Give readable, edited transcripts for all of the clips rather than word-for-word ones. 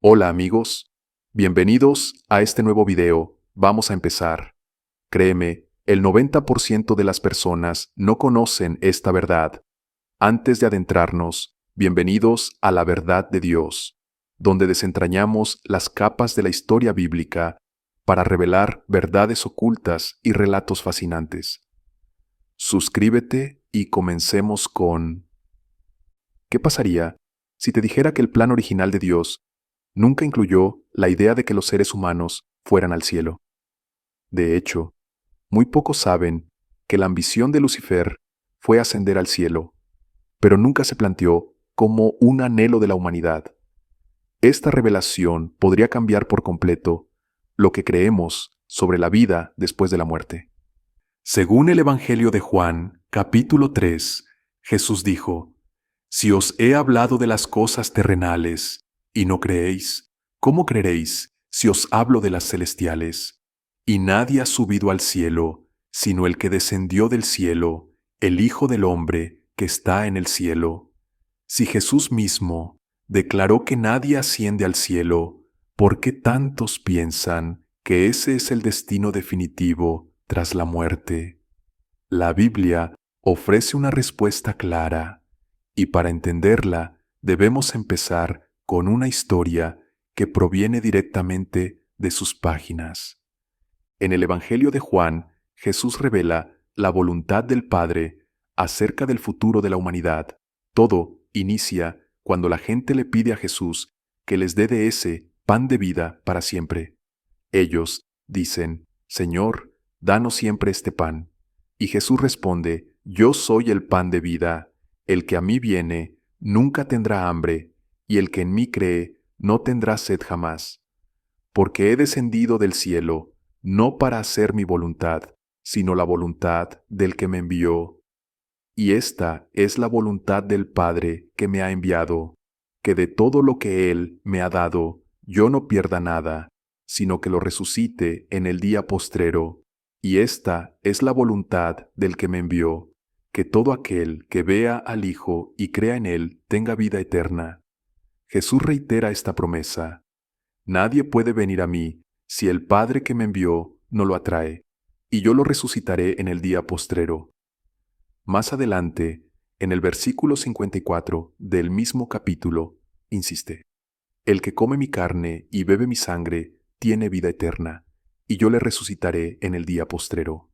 Hola amigos, bienvenidos a este nuevo video. Vamos a empezar. Créeme, el 90% de las personas no conocen esta verdad. Antes de adentrarnos, bienvenidos a la verdad de Dios, donde desentrañamos las capas de la historia bíblica para revelar verdades ocultas y relatos fascinantes. Suscríbete y comencemos con... ¿Qué pasaría si te dijera que el plan original de Dios nunca incluyó la idea de que los seres humanos fueran al cielo? De hecho, muy pocos saben que la ambición de Lucifer fue ascender al cielo, pero nunca se planteó como un anhelo de la humanidad. Esta revelación podría cambiar por completo lo que creemos sobre la vida después de la muerte. Según el Evangelio de Juan, capítulo 3, Jesús dijo: Si os he hablado de las cosas terrenales y no creéis, ¿cómo creeréis si os hablo de las celestiales? Y nadie ha subido al cielo, sino el que descendió del cielo, el Hijo del Hombre que está en el cielo. Si Jesús mismo declaró que nadie asciende al cielo, ¿por qué tantos piensan que ese es el destino definitivo tras la muerte? La Biblia ofrece una respuesta clara, y para entenderla debemos empezar con una historia que proviene directamente de sus páginas. En el Evangelio de Juan, Jesús revela la voluntad del Padre acerca del futuro de la humanidad. Todo inicia cuando la gente le pide a Jesús que les dé de ese pan de vida para siempre. Ellos dicen: Señor, danos siempre este pan. Y Jesús responde: Yo soy el pan de vida. El que a mí viene nunca tendrá hambre, y el que en mí cree no tendrá sed jamás. Porque he descendido del cielo, no para hacer mi voluntad, sino la voluntad del que me envió. Y esta es la voluntad del Padre que me ha enviado, que de todo lo que Él me ha dado, yo no pierda nada, sino que lo resucite en el día postrero. Y esta es la voluntad del que me envió, que todo aquel que vea al Hijo y crea en Él tenga vida eterna. Jesús reitera esta promesa: Nadie puede venir a mí si el Padre que me envió no lo atrae, y yo lo resucitaré en el día postrero. Más adelante, en el versículo 54 del mismo capítulo, insiste: El que come mi carne y bebe mi sangre tiene vida eterna, y yo le resucitaré en el día postrero.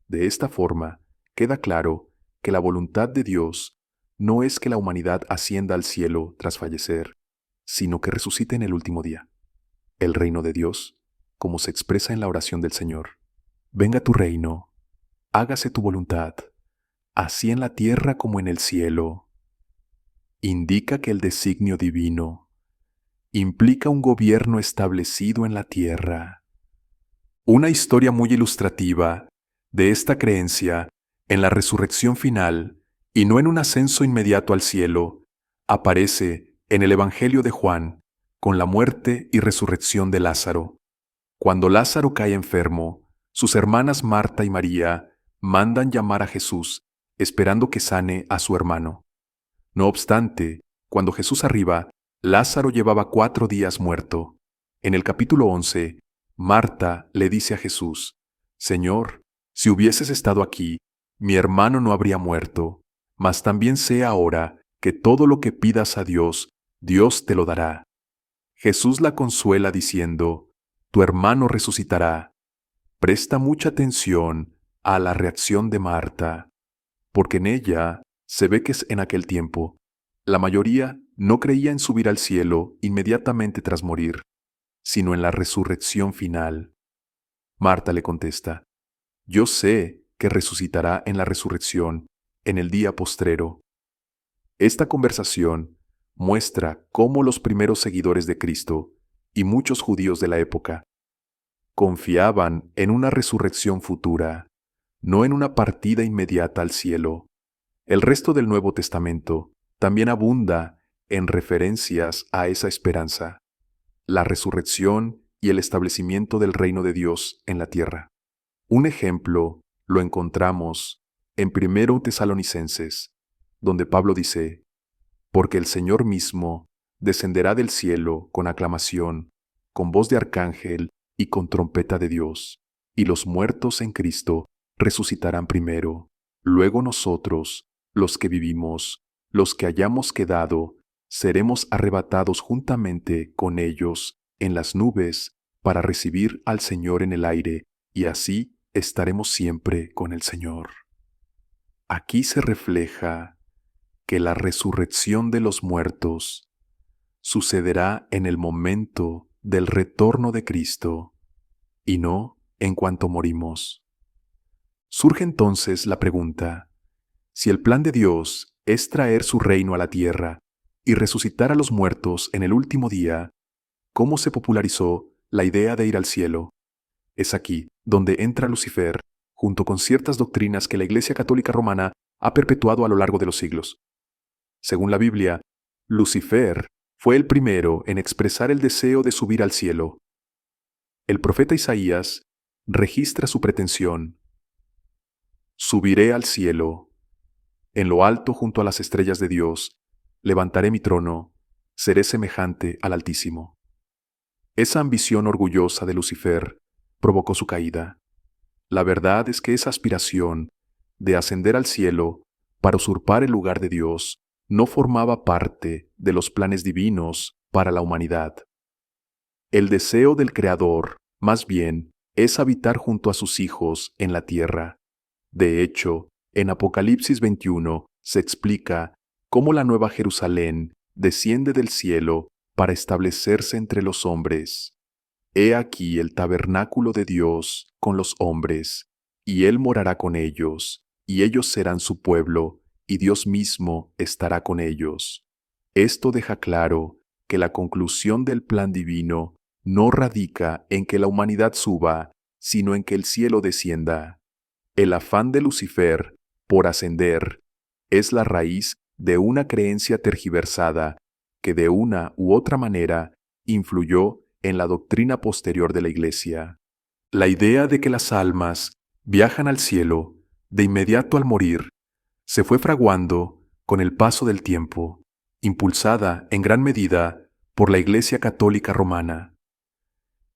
De esta forma, queda claro que la voluntad de Dios no es que la humanidad ascienda al cielo tras fallecer, sino que resucite en el último día. El reino de Dios, como se expresa en la oración del Señor: Venga tu reino, hágase tu voluntad, así en la tierra como en el cielo, indica que el designio divino implica un gobierno establecido en la tierra. Una historia muy ilustrativa de esta creencia en la resurrección final y no en un ascenso inmediato al cielo aparece en el Evangelio de Juan con la muerte y resurrección de Lázaro. Cuando Lázaro cae enfermo, sus hermanas Marta y María mandan llamar a Jesús, esperando que sane a su hermano. No obstante, cuando Jesús arriba, Lázaro llevaba 4 días muerto. En el capítulo 11, Marta le dice a Jesús: Señor, si hubieses estado aquí, mi hermano no habría muerto, mas también sé ahora que todo lo que pidas a Dios, Dios te lo dará. Jesús la consuela diciendo: Tu hermano resucitará. Presta mucha atención a la reacción de Marta, porque en ella se ve que en aquel tiempo la mayoría no creía en subir al cielo inmediatamente tras morir, sino en la resurrección final. Marta le contesta: Yo sé que resucitará en la resurrección, en el día postrero. Esta conversación muestra cómo los primeros seguidores de Cristo y muchos judíos de la época confiaban en una resurrección futura, no en una partida inmediata al cielo. El resto del Nuevo Testamento también abunda en referencias a esa esperanza, la resurrección y el establecimiento del reino de Dios en la tierra. Un ejemplo lo encontramos en 1 Tesalonicenses, donde Pablo dice: Porque el Señor mismo descenderá del cielo con aclamación, con voz de arcángel y con trompeta de Dios, y los muertos en Cristo resucitarán primero. Luego nosotros, los que vivimos, los que hayamos quedado, seremos arrebatados juntamente con ellos en las nubes para recibir al Señor en el aire, y así estaremos siempre con el Señor. Aquí se refleja que la resurrección de los muertos sucederá en el momento del retorno de Cristo y no en cuanto morimos. Surge entonces la pregunta: si el plan de Dios es traer su reino a la tierra y resucitar a los muertos en el último día, ¿cómo se popularizó la idea de ir al cielo? Es aquí donde entra Lucifer, junto con ciertas doctrinas que la Iglesia Católica Romana ha perpetuado a lo largo de los siglos. Según la Biblia, Lucifer fue el primero en expresar el deseo de subir al cielo. El profeta Isaías registra su pretensión: subiré al cielo, en lo alto junto a las estrellas de Dios, levantaré mi trono, seré semejante al Altísimo. Esa ambición orgullosa de Lucifer provocó su caída. La verdad es que esa aspiración de ascender al cielo para usurpar el lugar de Dios no formaba parte de los planes divinos para la humanidad. El deseo del Creador, más bien, es habitar junto a sus hijos en la tierra. De hecho, en Apocalipsis 21 se explica cómo la Nueva Jerusalén desciende del cielo para establecerse entre los hombres. He aquí el tabernáculo de Dios con los hombres, y Él morará con ellos, y ellos serán su pueblo, y Dios mismo estará con ellos. Esto deja claro que la conclusión del plan divino no radica en que la humanidad suba, sino en que el cielo descienda. El afán de Lucifer por ascender es la raíz de una creencia tergiversada que de una u otra manera influyó en la doctrina posterior de la Iglesia. La idea de que las almas viajan al cielo de inmediato al morir se fue fraguando con el paso del tiempo, impulsada en gran medida por la Iglesia Católica Romana.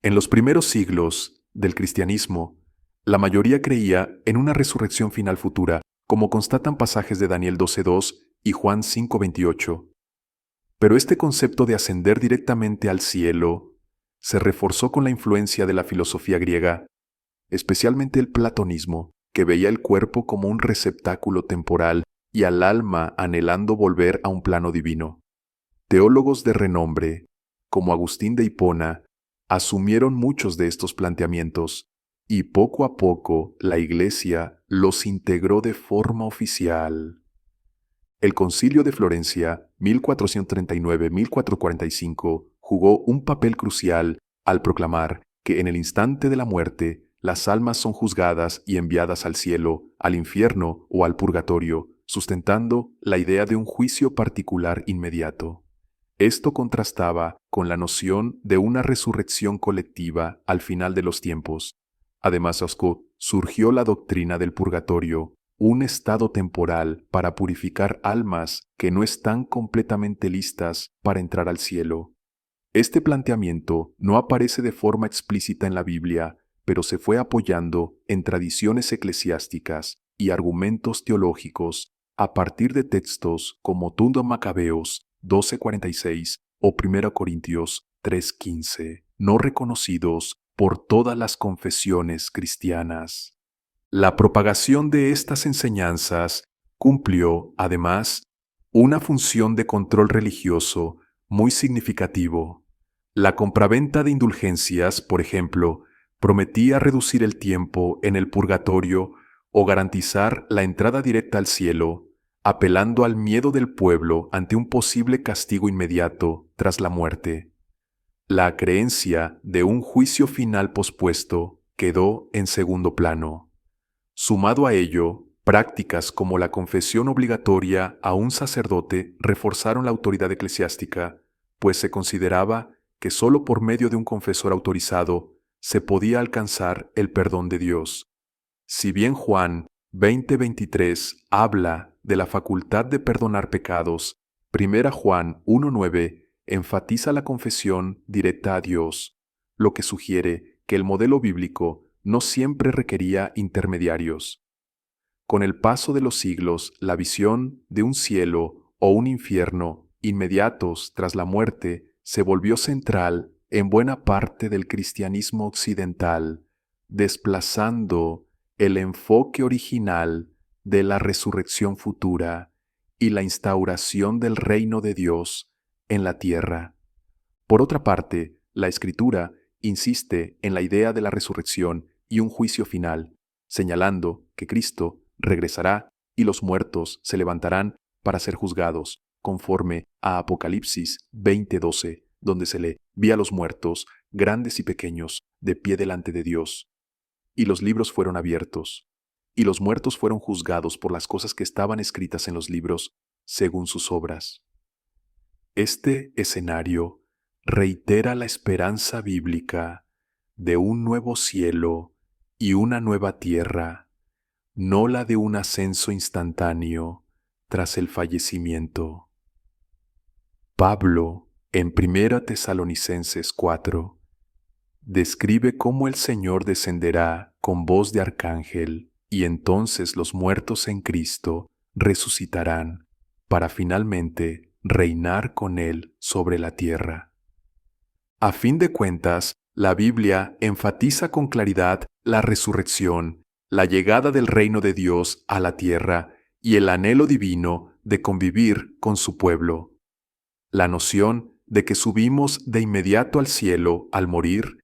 En los primeros siglos del cristianismo, la mayoría creía en una resurrección final futura, como constatan pasajes de Daniel 12:2 y Juan 5:28. Pero este concepto de ascender directamente al cielo se reforzó con la influencia de la filosofía griega, especialmente el platonismo, que veía el cuerpo como un receptáculo temporal y al alma anhelando volver a un plano divino. Teólogos de renombre, como Agustín de Hipona, asumieron muchos de estos planteamientos, y poco a poco la Iglesia los integró de forma oficial. El Concilio de Florencia, 1439-1445, jugó un papel crucial al proclamar que en el instante de la muerte las almas son juzgadas y enviadas al cielo, al infierno o al purgatorio, sustentando la idea de un juicio particular inmediato. Esto contrastaba con la noción de una resurrección colectiva al final de los tiempos. Además, surgió la doctrina del purgatorio, un estado temporal para purificar almas que no están completamente listas para entrar al cielo. Este planteamiento no aparece de forma explícita en la Biblia, pero se fue apoyando en tradiciones eclesiásticas y argumentos teológicos a partir de textos como Tundo Macabeos 12:46 o 1 Corintios 3:15, no reconocidos por todas las confesiones cristianas. La propagación de estas enseñanzas cumplió, además, una función de control religioso muy significativo. La compraventa de indulgencias, por ejemplo, prometía reducir el tiempo en el purgatorio o garantizar la entrada directa al cielo, apelando al miedo del pueblo ante un posible castigo inmediato tras la muerte. La creencia de un juicio final pospuesto quedó en segundo plano. Sumado a ello, prácticas como la confesión obligatoria a un sacerdote reforzaron la autoridad eclesiástica, pues se consideraba que sólo por medio de un confesor autorizado se podía alcanzar el perdón de Dios. Si bien Juan 20:23 habla de la facultad de perdonar pecados, 1 Juan 1:9 enfatiza la confesión directa a Dios, lo que sugiere que el modelo bíblico no siempre requería intermediarios. Con el paso de los siglos, la visión de un cielo o un infierno inmediatos tras la muerte se volvió central en buena parte del cristianismo occidental, desplazando el enfoque original de la resurrección futura y la instauración del reino de Dios en la tierra. Por otra parte, la Escritura insiste en la idea de la resurrección y un juicio final, señalando que Cristo regresará y los muertos se levantarán para ser juzgados, conforme a Apocalipsis 20:12, donde se lee: «Vi a los muertos, grandes y pequeños, de pie delante de Dios. Y los libros fueron abiertos, y los muertos fueron juzgados por las cosas que estaban escritas en los libros, según sus obras». Este escenario reitera la esperanza bíblica de un nuevo cielo y una nueva tierra, no la de un ascenso instantáneo tras el fallecimiento. Pablo, en 1 Tesalonicenses 4, describe cómo el Señor descenderá con voz de arcángel y entonces los muertos en Cristo resucitarán para finalmente reinar con Él sobre la tierra. A fin de cuentas, la Biblia enfatiza con claridad la resurrección, la llegada del reino de Dios a la tierra y el anhelo divino de convivir con su pueblo. La noción de que subimos de inmediato al cielo al morir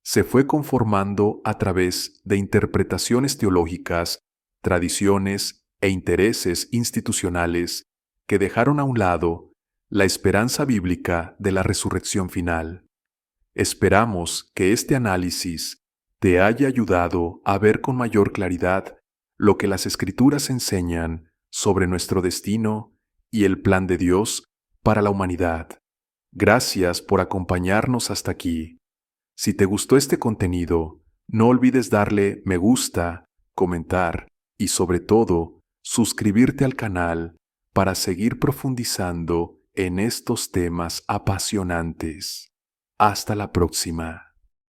se fue conformando a través de interpretaciones teológicas, tradiciones e intereses institucionales que dejaron a un lado la esperanza bíblica de la resurrección final. Esperamos que este análisis te haya ayudado a ver con mayor claridad lo que las Escrituras enseñan sobre nuestro destino y el plan de Dios para la humanidad. Gracias por acompañarnos hasta aquí. Si te gustó este contenido, no olvides darle me gusta, comentar y sobre todo, suscribirte al canal para seguir profundizando en estos temas apasionantes. Hasta la próxima.